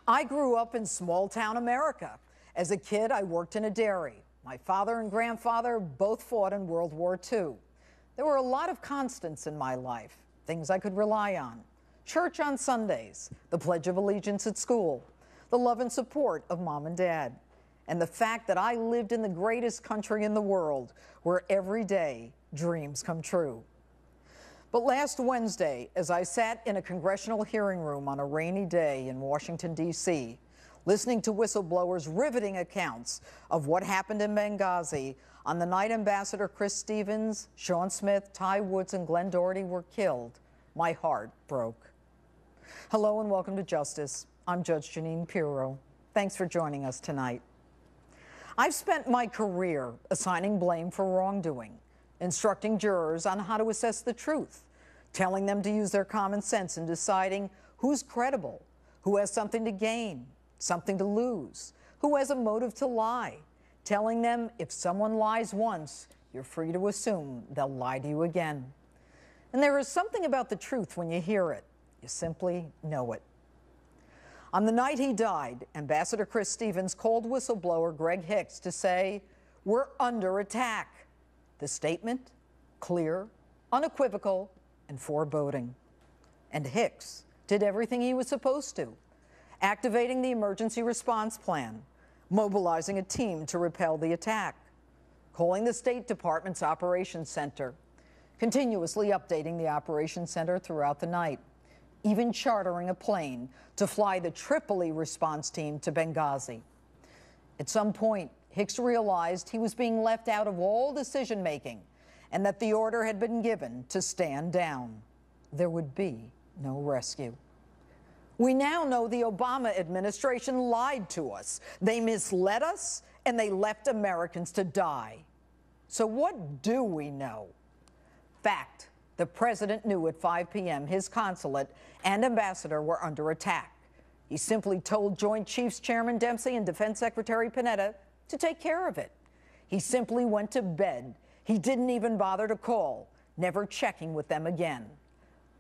I grew up in small-town America. As a kid, I worked in a dairy. My father and grandfather both fought in World War II. There were a lot of constants in my life, things I could rely on. Church on Sundays, the Pledge of Allegiance at school, the love and support of mom and dad, and the fact that I lived in the greatest country in the world, where every day dreams come true. But last Wednesday, as I sat in a congressional hearing room on a rainy day in Washington, D.C., listening to whistleblowers' riveting accounts of what happened in Benghazi on the night Ambassador Chris Stevens, Sean Smith, Ty Woods, and Glenn Doherty were killed, my heart broke. Hello and welcome to Justice. I'm Judge Janine Pirro. Thanks for joining us tonight. I've spent my career assigning blame for wrongdoing, instructing jurors on how to assess the truth, telling them to use their common sense in deciding who's credible, who has something to gain, something to lose, who has a motive to lie, telling them if someone lies once, you're free to assume they'll lie to you again. And there is something about the truth when you hear it. You simply know it. On the night he died, Ambassador Chris Stevens called whistleblower Greg Hicks to say, "We're under attack." The statement, clear, unequivocal, and foreboding. And Hicks did everything he was supposed to, activating the emergency response plan, mobilizing a team to repel the attack, calling the State Department's Operations Center, continuously updating the Operations Center throughout the night, even chartering a plane to fly the Tripoli response team to Benghazi. At some point, Hicks realized he was being left out of all decision-making and that the order had been given to stand down. There would be no rescue. We now know the Obama administration lied to us. They misled us, and they left Americans to die. So what do we know? Fact. The president knew at 5 p.m. his consulate and ambassador were under attack. He simply told Joint Chiefs Chairman Dempsey and Defense Secretary Panetta to take care of it. He simply went to bed. He didn't even bother to call, never checking with them again.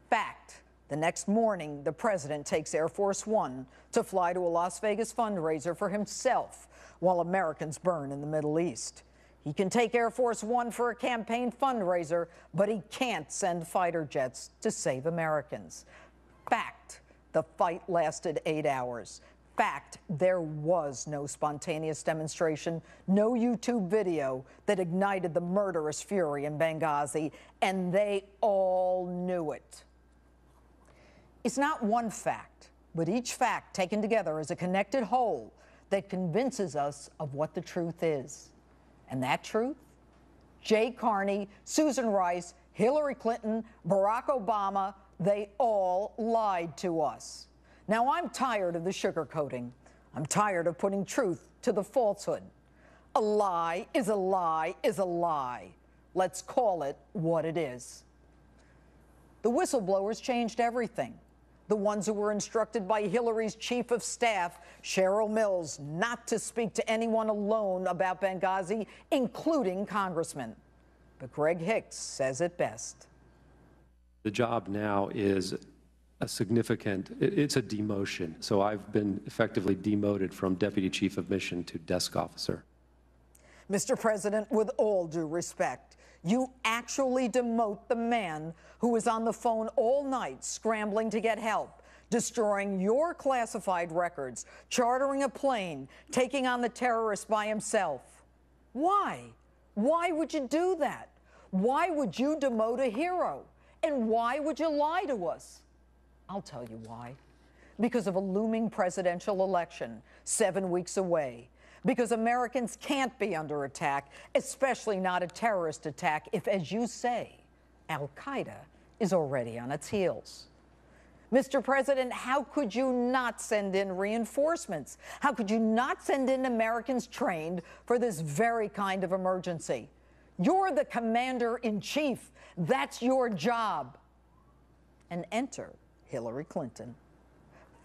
Fact. The next morning, the president takes Air Force One to fly to a Las Vegas fundraiser for himself while Americans burn in the Middle East. He can take Air Force One for a campaign fundraiser, but he can't send fighter jets to save Americans. Fact. The fight lasted 8 hours. Fact. There was no spontaneous demonstration, no YouTube video that ignited the murderous fury in Benghazi, and they all knew it. It's not one fact, but each fact taken together is a connected whole that convinces us of what the truth is. And that truth? Jay Carney, Susan Rice, Hillary Clinton, Barack Obama, they all lied to us. Now, I'm tired of the sugarcoating. I'm tired of putting truth to the falsehood. A lie is a lie is a lie. Let's call it what it is. The whistleblowers changed everything. The ones who were instructed by Hillary's chief of staff, Cheryl Mills, not to speak to anyone alone about Benghazi, including congressmen. But Greg Hicks says it best. The job now is a significant, it's a demotion. So I've been effectively demoted from deputy chief of mission to desk officer. Mr. President, with all due respect, you actually demote the man who was on the phone all night scrambling to get help, destroying your classified records, chartering a plane, taking on the terrorist by himself. Why? Why would you do that? Why would you demote a hero? And why would you lie to us? I'll tell you why. Because of a looming presidential election 7 weeks away. Because Americans can't be under attack, especially not a terrorist attack, if, as you say, al-Qaeda is already on its heels. Mr. President, how could you not send in reinforcements? How could you not send in Americans trained for this very kind of emergency? You're the commander-in-chief. That's your job. And enter Hillary Clinton.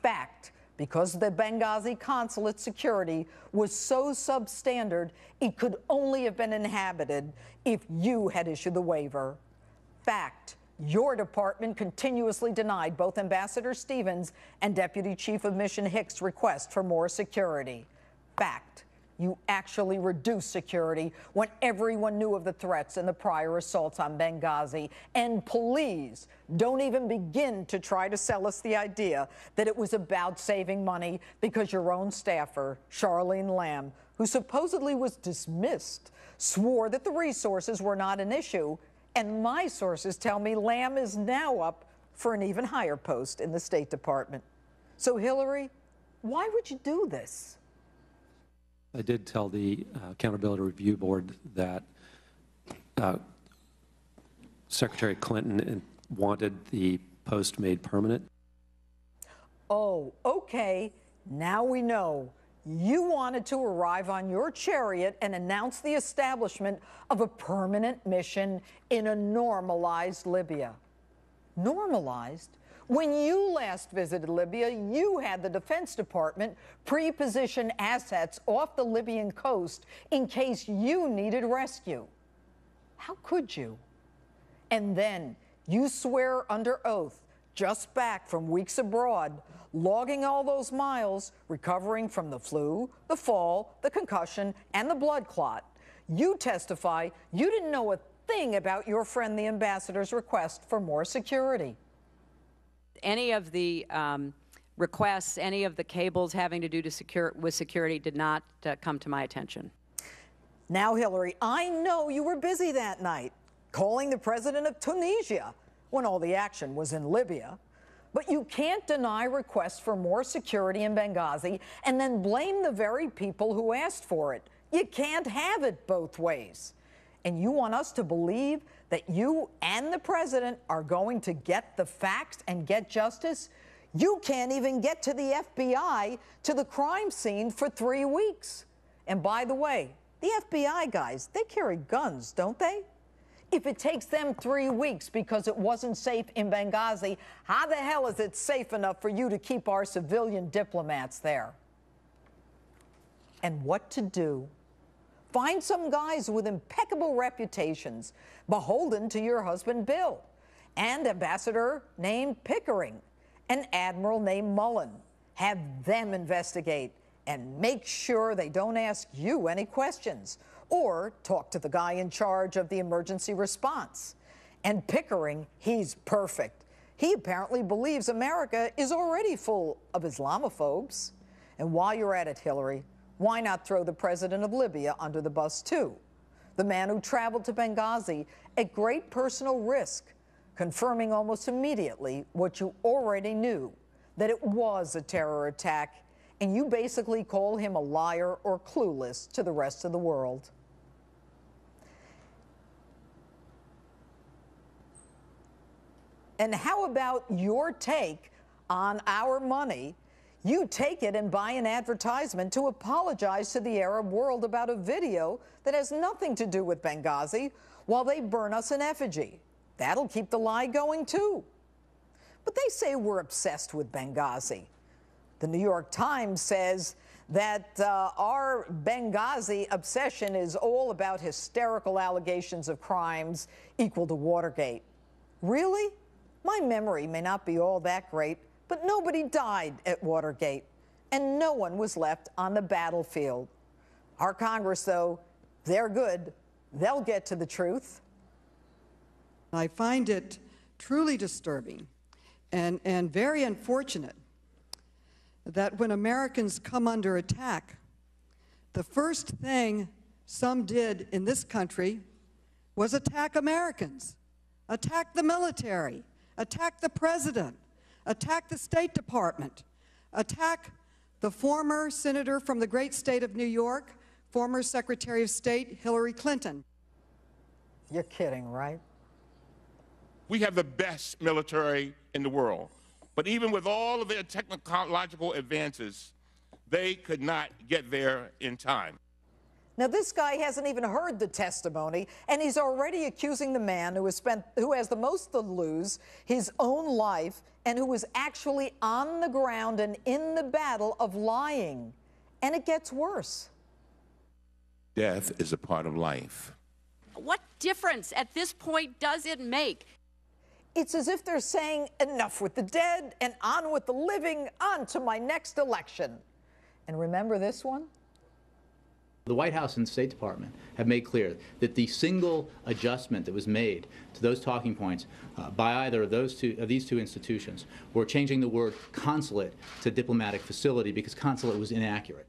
Fact. Because the Benghazi consulate security was so substandard, it could only have been inhabited if you had issued the waiver. Fact. Your department continuously denied both Ambassador Stevens and Deputy Chief of Mission Hicks' request for more security. Fact, you actually reduced security when everyone knew of the threats and the prior assaults on Benghazi. And please, don't even begin to try to sell us the idea that it was about saving money, because your own staffer, Charlene Lamb, who supposedly was dismissed, swore that the resources were not an issue. And my sources tell me Lamb is now up for an even higher post in the State Department. So, Hillary, why would you do this? I did tell the Accountability Review Board that Secretary Clinton wanted the post made permanent. Oh, okay. Now we know. You wanted to arrive on your chariot and announce the establishment of a permanent mission in a normalized Libya. Normalized? When you last visited Libya, you had the Defense Department pre-position assets off the Libyan coast in case you needed rescue. How could you? And then you swear under oath, just back from weeks abroad, logging all those miles, recovering from the flu, the fall, the concussion, and the blood clot. You testify you didn't know a thing about your friend the ambassador's request for more security. Any of the requests, any of the cables having to do with security did not come to my attention. Now, Hillary, I know you were busy that night, calling the president of Tunisia when all the action was in Libya. But you can't deny requests for more security in Benghazi and then blame the very people who asked for it. You can't have it both ways. And you want us to believe that you and the president are going to get the facts and get justice? You can't even get to the FBI, to the crime scene, for 3 weeks. And by the way, the FBI guys, they carry guns, don't they? If it takes them 3 weeks because it wasn't safe in Benghazi, how the hell is it safe enough for you to keep our civilian diplomats there? And what to do? Find some guys with impeccable reputations, beholden to your husband Bill, and ambassador named Pickering, an admiral named Mullen. Have them investigate and make sure they don't ask you any questions, or talk to the guy in charge of the emergency response. And Pickering, he's perfect. He apparently believes America is already full of Islamophobes. And while you're at it, Hillary, why not throw the president of Libya under the bus, too? The man who traveled to Benghazi at great personal risk, confirming almost immediately what you already knew, that it was a terror attack, and you basically call him a liar or clueless to the rest of the world. And how about your take on our money? You take it and buy an advertisement to apologize to the Arab world about a video that has nothing to do with Benghazi while they burn us in effigy. That'll keep the lie going, too. But they say we're obsessed with Benghazi. The New York Times says that our Benghazi obsession is all about hysterical allegations of crimes equal to Watergate. Really? My memory may not be all that great, but nobody died at Watergate, and no one was left on the battlefield. Our Congress, though, they're good. They'll get to the truth. I find it truly disturbing and very unfortunate that when Americans come under attack, the first thing some did in this country was attack Americans, attack the military, attack the president, attack the State Department, attack the former senator from the great state of New York, former Secretary of State Hillary Clinton. You're kidding, right? We have the best military in the world. But even with all of their technological advances, they could not get there in time. Now, this guy hasn't even heard the testimony, and he's already accusing the man who has the most to lose, his own life, and who was actually on the ground and in the battle, of lying. And it gets worse. Death is a part of life. What difference at this point does it make? It's as if they're saying, enough with the dead and on with the living, on to my next election. And remember this one? The White House and the State Department have made clear that the single adjustment that was made to those talking points by either of these two institutions were changing the word consulate to diplomatic facility because consulate was inaccurate.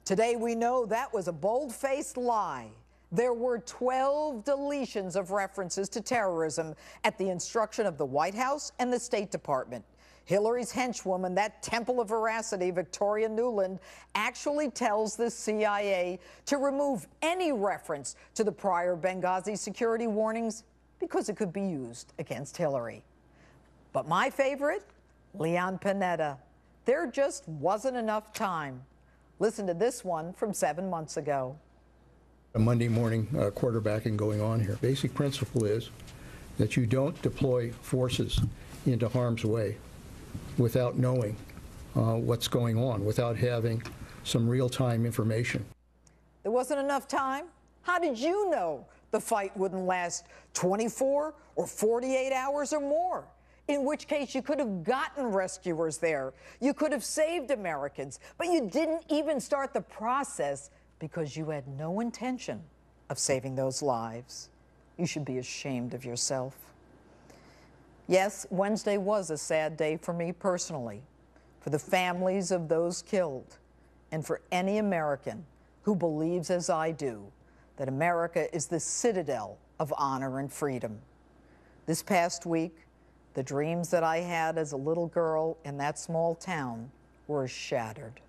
Today we know that was a bold-faced lie. There were 12 deletions of references to terrorism at the instruction of the White House and the State Department. Hillary's henchwoman, that temple of veracity, Victoria Nuland, actually tells the CIA to remove any reference to the prior Benghazi security warnings because it could be used against Hillary. But my favorite, Leon Panetta. There just wasn't enough time. Listen to this one from 7 months ago. A Monday morning quarterbacking going on here. Basic principle is that you don't deploy forces into harm's way without knowing what's going on, without having some real-time information. There wasn't enough time? How did you know the fight wouldn't last 24 or 48 hours or more? In which case you could have gotten rescuers there. You could have saved Americans, but you didn't even start the process because you had no intention of saving those lives. You should be ashamed of yourself. Yes, Wednesday was a sad day for me personally, for the families of those killed, and for any American who believes, as I do, that America is the citadel of honor and freedom. This past week, the dreams that I had as a little girl in that small town were shattered.